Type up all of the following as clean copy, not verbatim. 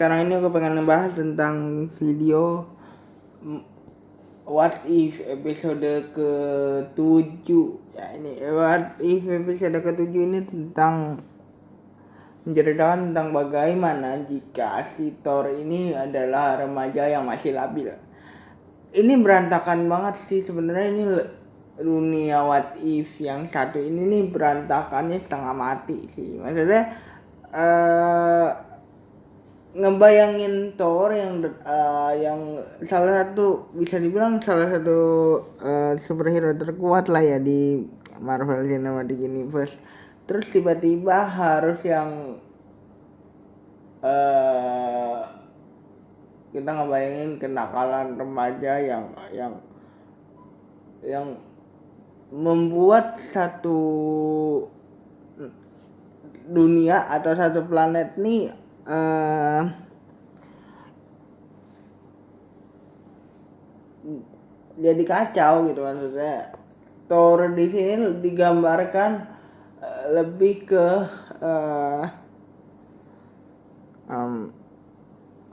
sekarang ini aku pengen ngebahas tentang video What If episode ke-7. Ya, ini What If episode ke-7 ini tentang menceritakan tentang bagaimana jika si Thor ini adalah remaja yang masih labil. Ini berantakan banget sih sebenarnya. Ini dunia What If yang satu ini nih berantakannya setengah mati sih. Maksudnya ngebayangin Thor yang salah satu, bisa dibilang salah satu superhero terkuat lah ya di Marvel Cinematic Universe, terus tiba-tiba harus yang kita ngebayangin kenakalan remaja yang membuat satu dunia atau satu planet nih jadi kacau gitu. Maksudnya Thor di sini digambarkan lebih ke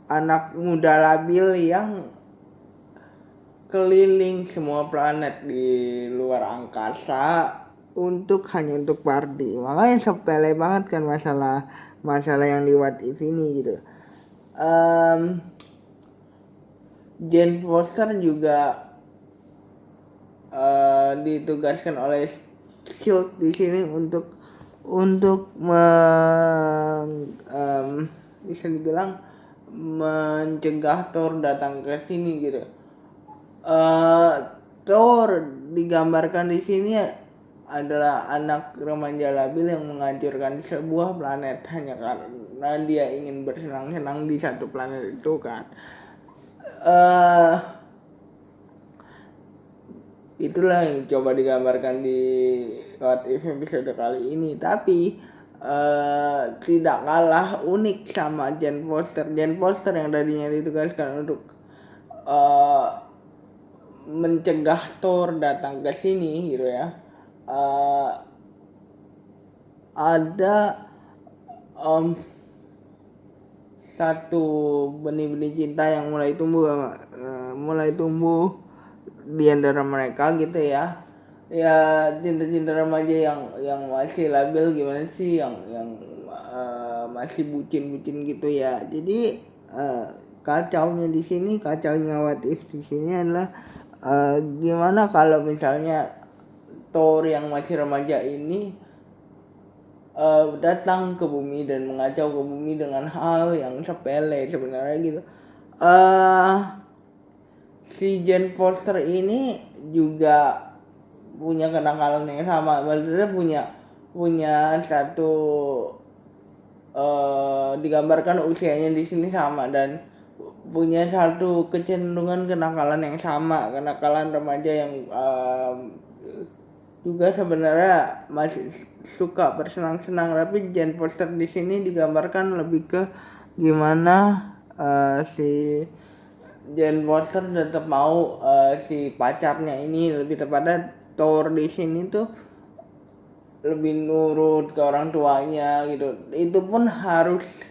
anak muda labil yang keliling semua planet di luar angkasa hanya untuk party. Makanya sepele banget kan masalah yang di What If ini gitu. Jane Foster juga ditugaskan oleh Shield di sini untuk bisa dibilang mencegah Thor datang ke sini gitu. Thor digambarkan di sini adalah anak remaja labil yang menghancurkan sebuah planet hanya karena dia ingin bersenang-senang di satu planet itu kan. Itulah yang coba digambarkan di What If episode kali ini. Tapi tidak kalah unik sama Jane Foster yang tadinya ditugaskan untuk mencegah Thor datang ke sini gitu ya. Ada satu benih-benih cinta yang mulai tumbuh di antara mereka gitu ya. Ya, cinta-cinta remaja yang masih labil gimana sih, yang masih bucin-bucin gitu ya. Jadi kacaunya What If di sini adalah gimana kalau misalnya Thor yang masih remaja ini datang ke bumi dan mengacau ke bumi dengan hal yang sepele sebenarnya gitu. Si Jane Foster ini juga punya kenakalan yang sama. Maksudnya punya satu digambarkan usianya di sini sama dan punya satu kecenderungan kenakalan yang sama, kenakalan remaja yang juga sebenarnya masih suka bersenang-senang. Tapi Jane Foster di sini digambarkan lebih ke gimana si Jane Foster tetap mau si pacarnya ini, lebih tepatnya Thor di sini tuh lebih nurut ke orang tuanya gitu. Itu pun harus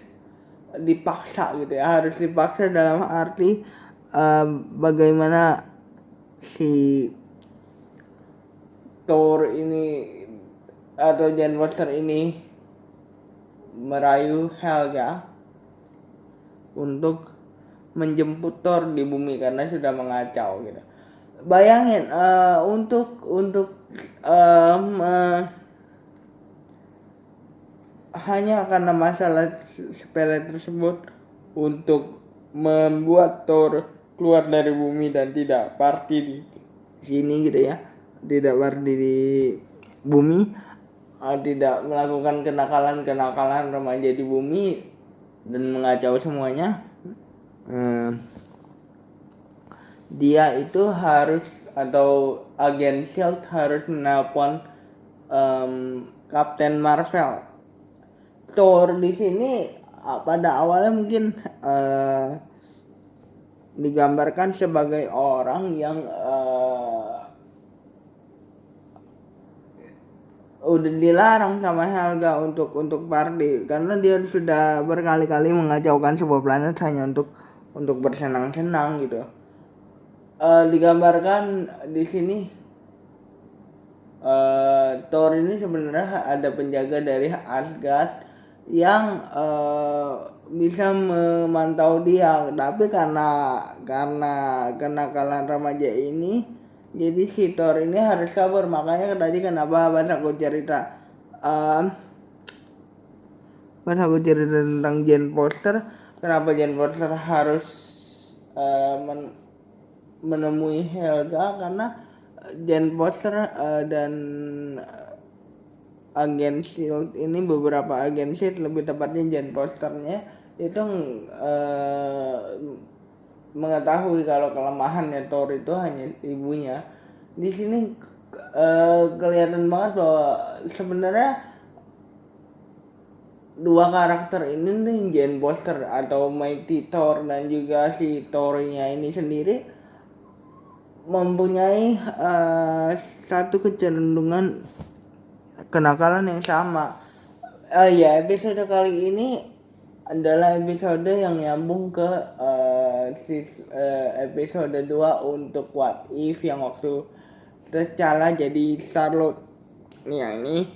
dipaksa gitu ya, harus dipaksa dalam arti bagaimana si Thor ini atau Jane Foster ini merayu Helga untuk menjemput Thor di bumi karena sudah mengacau gitu. Bayangin untuk hanya karena masalah sepele tersebut untuk membuat Thor keluar dari bumi dan tidak party di sini gitu ya, tidak party di bumi, tidak melakukan kenakalan remaja di bumi dan mengacau semuanya. Dia itu harus, atau agen Shield harus menelpon Captain Marvel. Thor di sini pada awalnya mungkin digambarkan sebagai orang yang udah dilarang sama Helga untuk party karena dia sudah berkali-kali mengacaukan sebuah planet hanya untuk bersenang-senang gitu. Digambarkan di sini Thor ini sebenarnya ada penjaga dari Asgard yang bisa memantau dia, tapi karena kenakalan remaja ini, jadi si Thor ini harus kabur. Makanya tadi kenapa pas aku cerita tentang Jane Foster, kenapa Jane Foster harus menemui Helga, karena Jane Foster dan agen SHIELD ini, beberapa agen SHIELD lebih tepatnya Jane Fosternya itu mengetahui kalau kelemahannya Thor itu hanya ibunya. Di sini kelihatan banget bahwa sebenarnya dua karakter ini nih, Jane Foster atau Mighty Thor dan juga si Thor-nya ini sendiri mempunyai satu kecenderungan kenakalan yang sama. Ya, episode kali ini adalah episode yang nyambung ke episode 2 untuk What If yang waktu T'Challa jadi Star-Lord. Ya, ini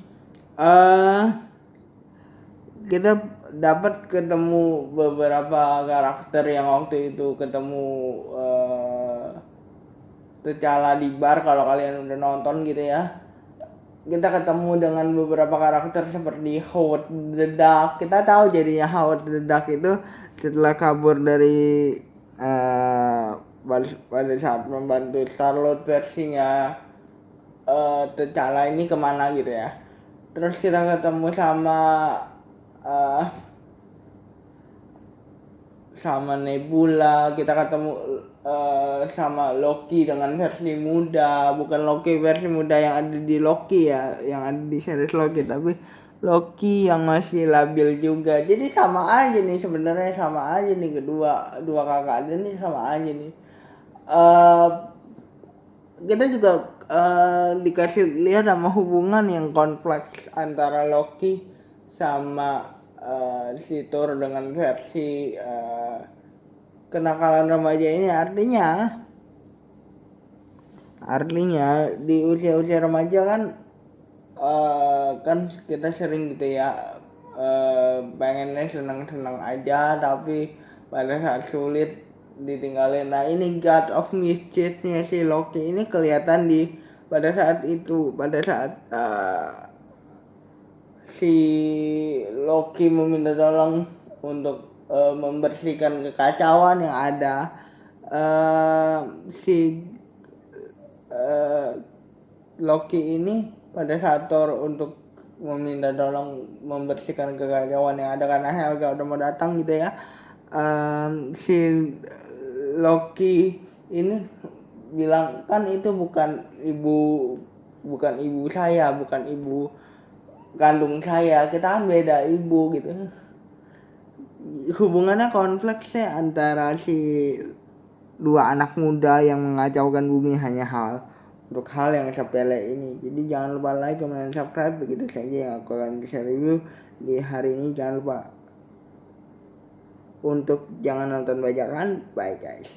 kita dapat ketemu beberapa karakter yang waktu itu ketemu T'Challa di bar, kalau kalian udah nonton gitu ya. Kita ketemu dengan beberapa karakter seperti Howard the Duck. Kita tahu jadinya Howard the Duck itu setelah kabur dari pada saat membantu Star-Lord versinya T'Challa ini kemana gitu ya. Terus kita ketemu sama Nebula, kita ketemu sama Loki dengan versi muda, bukan Loki versi muda yang ada di Loki ya, yang ada di series Loki, tapi Loki yang masih labil juga. Jadi sama aja nih sebenarnya, sama aja nih dua kakak ada nih, sama aja nih. Kita juga dikasih lihat sama hubungan yang kompleks antara Loki sama si Thor dengan versi kenakalan remaja ini. Artinya di usia remaja kan kita sering gitu ya, pengennya senang-senang aja, tapi pada saat sulit ditinggalin. Nah, ini God of Mischief-nya si Loki ini kelihatan pada saat si Loki meminta tolong untuk membersihkan kekacauan yang ada. Loki ini pada saat Thor untuk meminta tolong membersihkan kekacauan yang ada karena Helga udah mau datang gitu ya. Si Loki ini bilang, kan itu bukan ibu saya, bukan ibu kandung saya, kita kan beda ibu gitu. Hubungannya kompleksnya antara si dua anak muda yang mengacaukan bumi hanya untuk hal yang sepele ini. Jadi jangan lupa like, comment, dan subscribe. Begitu saja yang aku akan bisa review di hari ini. Jangan lupa untuk jangan nonton bajakan. Bye guys.